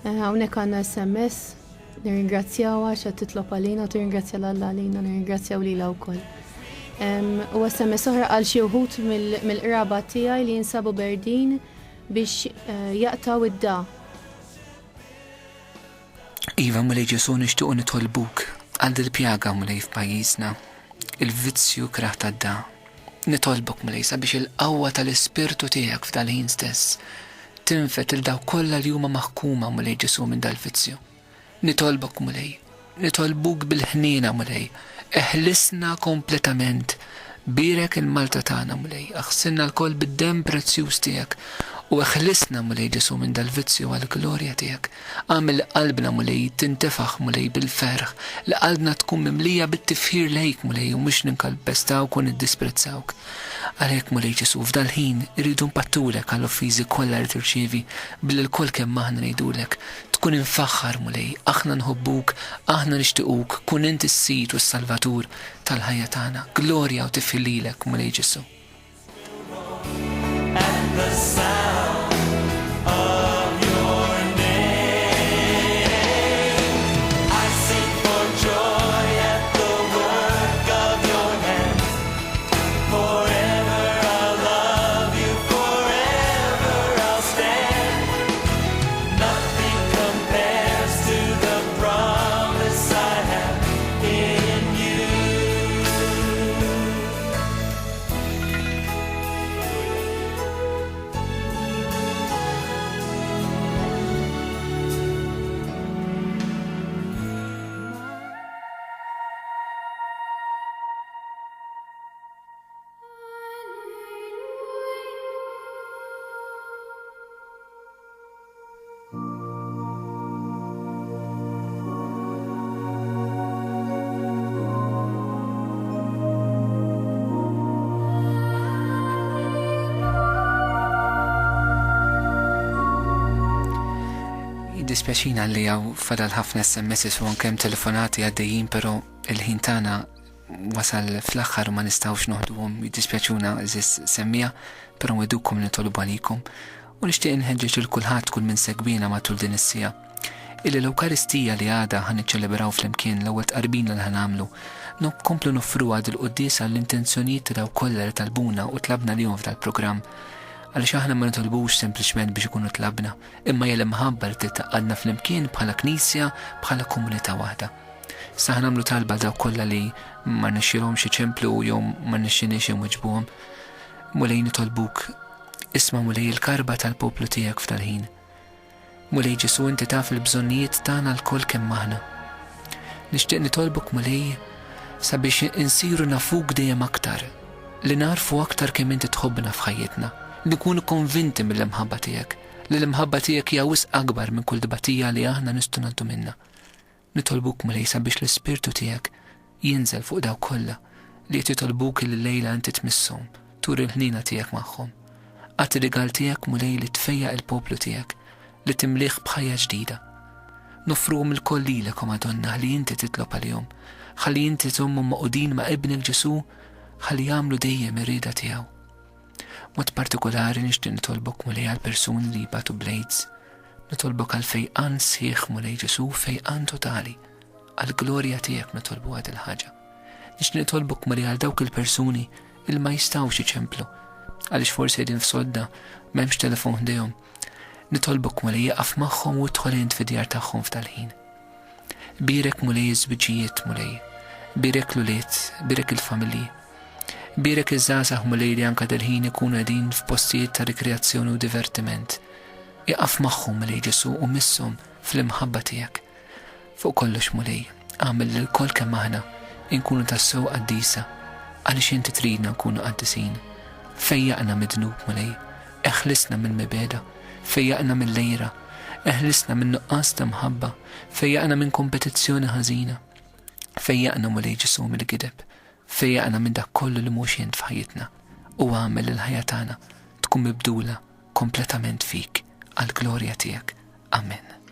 Hawnhekk għandna SMS, nirringrazzjawha għax qed titlob għalina u tirringrazzja l-Alla għalina, nirringrazzjaw lilha wkoll. U SMS oħra għal xi wħud mill-qraba tiegħi li jinsabu berdin biex jaqtaw id-da. Iva, mulej Ġesu nixtiequ nitolbuk għal il-pjaga mulej f'pajjiżna, il-vizzju kraħ tad-da. Nitolbok mulej sabiex il-qawwa tal-ispirtu tiegħek f'dal-ħin stess tinfet il-daw kollha li huma maħkuma mulej Ġesu minn dal-vizzju. Nitolbok mulej, nitolbuk bil-ħniena mulej, eħlisna kompletament, birek il-Malta tagħna mulej, aħsilna l-koll bid-dem prezzjuż tiegħek u eħlisna mulej Ġesu minn dal-vizzju għal-glorja tiegħek. Għamil qalbna mulej tintefaħ mulej bil-ferħ, li qalbna tkun mimlija bit-tifħir lejk mulej u mhux ninkalpestawk u niddisprezzawk. Għalhekk mulej Ġesu f'dal-ħin irridu mpattulek għall-offiżi kollha li tirċievi bil-kol kemm aħna ngħidulek tkun infaħħar mulej, aħna nħobbuk, aħna nixtiequk, kun inti s-sit u s-salvatur tal-ħajja tagħna. Glorja u tifħir lilek mulej Ġesu. Dispjaċina li għaw fadal ħafna SMS u ankem telefonati għaddejjin, pero il-ħin tagħna wasal fl-aħħar ma nistgħux noħduhom. Jiddispjaċuna eżis semmija, pero nwedukom nitolbu għalikom u nixtieq inħeġġeġ il kulħadd kull min segwina matul din is-sija. Illi l-Ewkaristija li għada ħan niċċelebraw flimkien l-ewwel tqarbin li ħanamlu, nkomplu nofruha dil-quddies għall-intenzjonijiet ta' daw kollha li talbuna u tlabna lihom f'dal-programm. Għaliex aħna ma nitolbux sempliċement biex ikunu tlabna, imma jella mħabba li titaqadna fl-imkien bħala knisja, bħala komunità waħda. Sa nagħmlu talba daw kollha li ma nixxilhomx iċemplu jew ma nixxinix imwiġbuhom. Mulej nitolbuk, isma' mulej il-karba tal-poplu tiegħek f'tal-ħin. Mulej Ġesu inti taf il-bżonnijiet tagħna l-koll kemm aħna. Nixtieq nitolbuk mulej sabiex insiru nafuk dejjem aktar, li narfu aktar kemm inti tħobbna f'ħajjitna. Nikunu konvinti mill-imħabba tiegħek, li l-imħabba tiegħek hija wisq akbar minn kull dibatija li aħna nistgħu nagħtu minnha. Nitolbuk mulej sabiex l-ispirtu tiegħek jinżel fuq daw kollha li qed jitolbuk li lejla inti tmisshom, tur il-ħnina tiegħek magħhom. Għad ir-rigal tiegħek mulej li tfejjaq il-poplu tiegħek, li timlih b'ħajja ġdida. Nofruhom il-koll lilek Madonna ħalli inti titlob għalihom, ħalli inti tżommhom maqudin ma' ibnek Ġesu, ħalli jagħmlu dejjem ir-rieda tiegħu. Mod partikolari nixtieq nitolbok mulej għal persuni li jibatu blades, nitolbok għal fejqan sħiħ mulej Ġesu, fejqan totali, għal glorja tiegħek nitolbu għad il-ħaġa. Nixtieq nitolbok mulej għal dawk il-persuni il ma jistgħux iċemplu, għaliex forsi qegħdin f'sodda m'hemmx telefon ħdejhom. Nitolbok mulej jaqaf magħhom u dħol int fid-djar tagħhom f'dal-ħin. Birek mulej iż-żwiġijiet mulej, birek l-uliet, birek il-familji. Birek iż-żgħażagħ mulej li anke dal-ħin ikunu qegħdin f'postijiet ta' rikreazzjoni u divertiment. Iqaf magħhom mulej Ġesu u misshom fl-imħabba tiegħek. Fuq kollox mulej, għamel lil kol kemm aħna inkunu tassew qaddisa għaliex inti tridna nkunu qaddisin. Fejjaqna mid-dnub mulej, eħlisna mill-mibeda, fejjaqna mill-lejra, eħlisna minn nuqqas ta' mħabba, fejjaqna minn kompetizzjoni ħażina. Fejjaqna mulej Ġesu mill-gideb, fejjaqna minn dak kollu li mhux jent f'ħajjitna u għamel il-ħajja tagħna tkun mibdula kompletament fik għall-glorja tiegħek. Amen.